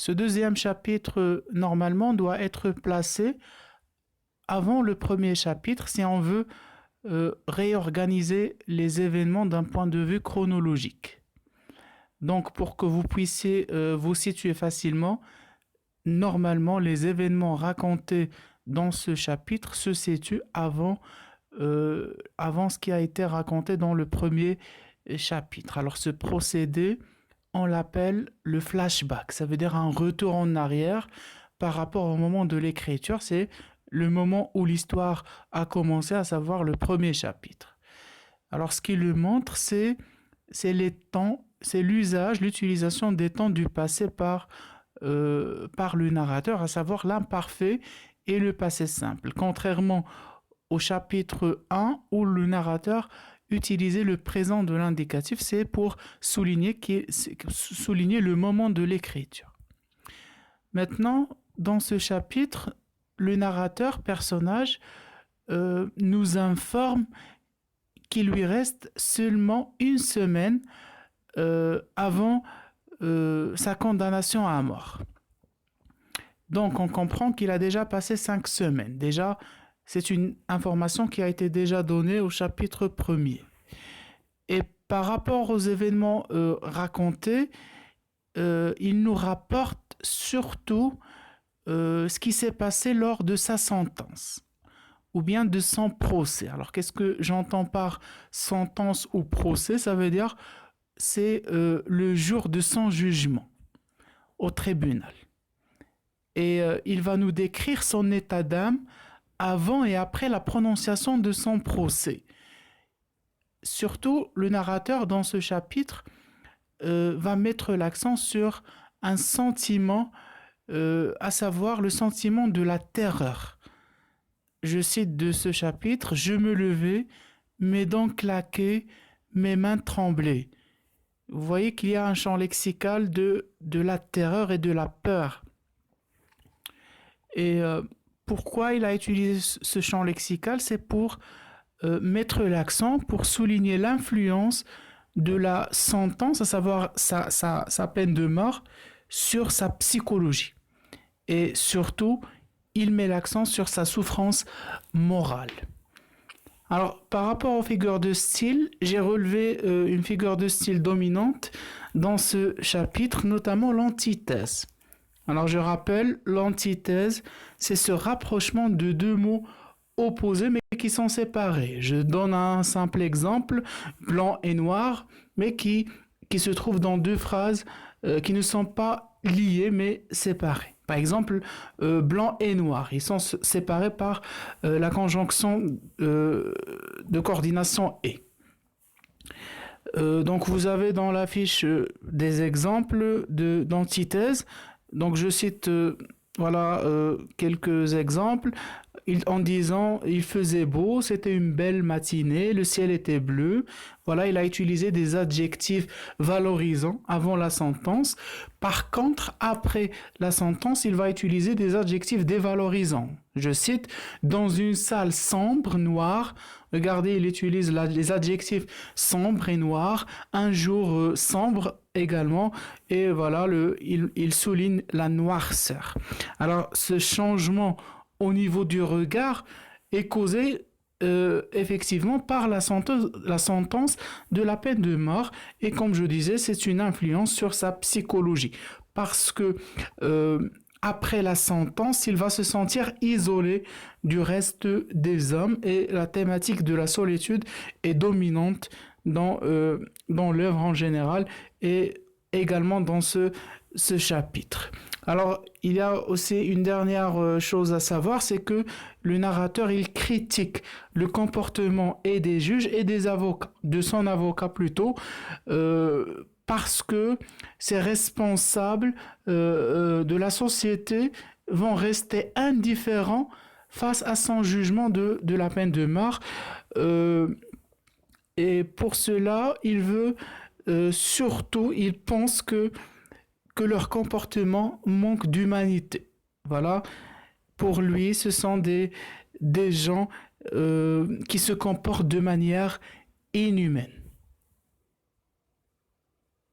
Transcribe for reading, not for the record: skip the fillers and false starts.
Ce deuxième chapitre, normalement, doit être placé avant le premier chapitre si on veut réorganiser les événements d'un point de vue chronologique. Donc, pour que vous puissiez vous situer facilement, normalement, les événements racontés dans ce chapitre se situent avant ce qui a été raconté dans le premier chapitre. Alors, ce procédé, on l'appelle le flashback. Ça veut dire un retour en arrière par rapport au moment de l'écriture. C'est le moment où l'histoire a commencé, à savoir le premier chapitre. Alors, ce qui le montre, c'est les temps, c'est l'utilisation des temps du passé par le narrateur, à savoir l'imparfait et le passé simple. Contrairement au chapitre 1 où le narrateur utilisait le présent de l'indicatif, c'est pour souligner le moment de l'écriture. Maintenant, dans ce chapitre, le narrateur, personnage, nous informe qu'il lui reste seulement une semaine avant sa condamnation à mort. Donc, on comprend qu'il a déjà passé 5 semaines. Déjà, c'est une information qui a été déjà donnée au chapitre 1er. Et par rapport aux événements racontés, il nous rapporte surtout ce qui s'est passé lors de sa sentence ou bien de son procès. Alors, qu'est-ce que j'entends par sentence ou procès? Ça veut dire c'est le jour de son jugement au tribunal. Et il va nous décrire son état d'âme avant et après la prononciation de son procès. Surtout, le narrateur dans ce chapitre va mettre l'accent sur un sentiment, à savoir le sentiment de la terreur. Je cite de ce chapitre: « Je me levai, mes dents claquaient, mes mains tremblaient. » Vous voyez qu'il y a un champ lexical de la terreur et de la peur. Et pourquoi il a utilisé ce champ lexical? C'est pour mettre l'accent, pour souligner l'influence de la sentence, à savoir sa peine de mort, sur sa psychologie. Et surtout, il met l'accent sur sa souffrance morale. Alors, par rapport aux figures de style, j'ai relevé une figure de style dominante dans ce chapitre, notamment l'antithèse. Alors, je rappelle, l'antithèse, c'est ce rapprochement de deux mots opposés mais qui sont séparés. Je donne un simple exemple, blanc et noir, mais qui se trouvent dans deux phrases qui ne sont pas liées mais séparées. Par exemple, blanc et noir, ils sont séparés par la conjonction de coordination et. Donc vous avez dans la fiche des exemples d'antithèse. Donc je cite quelques exemples. En disant il faisait beau, c'était une belle matinée, le ciel était bleu. Voilà, il a utilisé des adjectifs valorisants avant la sentence. Par contre, après la sentence, il va utiliser des adjectifs dévalorisants. Je cite, dans une salle sombre, noire. Regardez, il utilise les adjectifs sombre et noir. Un jour sombre également. Et voilà, il souligne la noirceur. Alors, ce changement au niveau du regard est causé effectivement par la sentence de la peine de mort, et comme je disais, c'est une influence sur sa psychologie parce que après la sentence, il va se sentir isolé du reste des hommes et la thématique de la solitude est dominante dans l'œuvre en général et également dans ce chapitre. Alors, il y a aussi une dernière chose à savoir, c'est que le narrateur, il critique le comportement et des juges et des avocats, de son avocat plutôt, parce que ces responsables de la société vont rester indifférents face à son jugement de la peine de mort. Et pour cela, il pense que leur comportement manque d'humanité. Voilà. Pour lui, ce sont des gens qui se comportent de manière inhumaine.